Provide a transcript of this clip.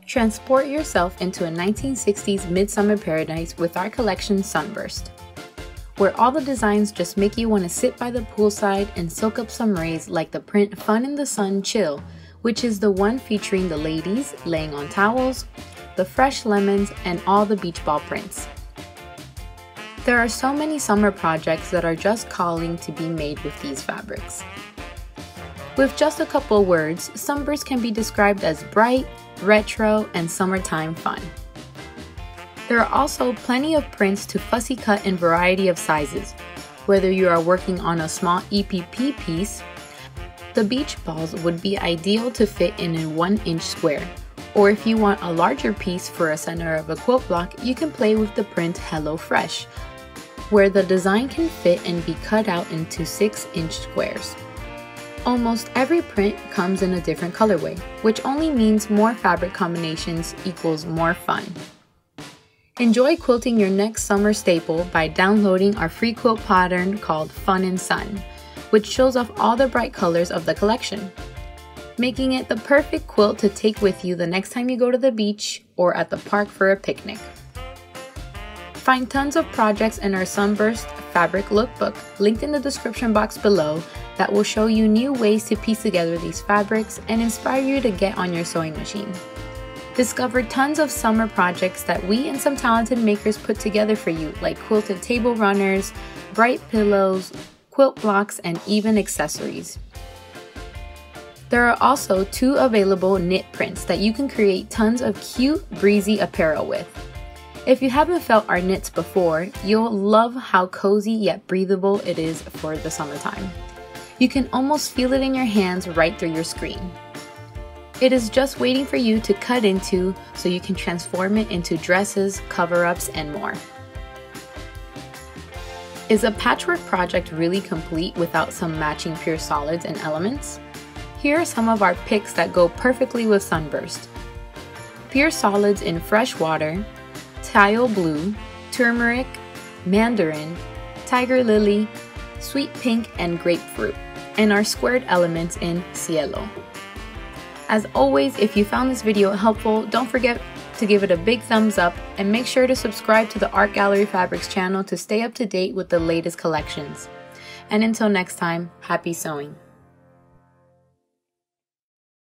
Transport yourself into a 1960s midsummer paradise with our collection Sunburst, where all the designs just make you want to sit by the poolside and soak up some rays, like the print Fun in the Sun Chill, which is the one featuring the ladies laying on towels, the fresh lemons, and all the beach ball prints. There are so many summer projects that are just calling to be made with these fabrics. With just a couple words, Sunburst can be described as bright, retro, and summertime fun. There are also plenty of prints to fussy cut in variety of sizes. Whether you are working on a small EPP piece, the beach balls would be ideal to fit in a 1-inch square. Or if you want a larger piece for a center of a quilt block, you can play with the print Hello Fresh, where the design can fit and be cut out into 6-inch squares. Almost every print comes in a different colorway, which only means more fabric combinations equals more fun. Enjoy quilting your next summer staple by downloading our free quilt pattern called Fun in Sun, which shows off all the bright colors of the collection, making it the perfect quilt to take with you the next time you go to the beach or at the park for a picnic. Find tons of projects in our Sunburst Fabric Lookbook, linked in the description box below, that will show you new ways to piece together these fabrics and inspire you to get on your sewing machine. Discover tons of summer projects that we and some talented makers put together for you, like quilted table runners, bright pillows, quilt blocks, and even accessories. There are also 2 available knit prints that you can create tons of cute, breezy apparel with. If you haven't felt our knits before, you'll love how cozy yet breathable it is for the summertime. You can almost feel it in your hands right through your screen. It is just waiting for you to cut into, so you can transform it into dresses, cover-ups, and more. Is a patchwork project really complete without some matching pure solids and elements? Here are some of our picks that go perfectly with Sunburst. Pure solids in fresh water, tile blue, turmeric, mandarin, tiger lily, sweet pink, and grapefruit, and our squared elements in cielo. As always, if you found this video helpful, don't forget to give it a big thumbs up and make sure to subscribe to the Art Gallery Fabrics channel to stay up to date with the latest collections. And until next time, happy sewing!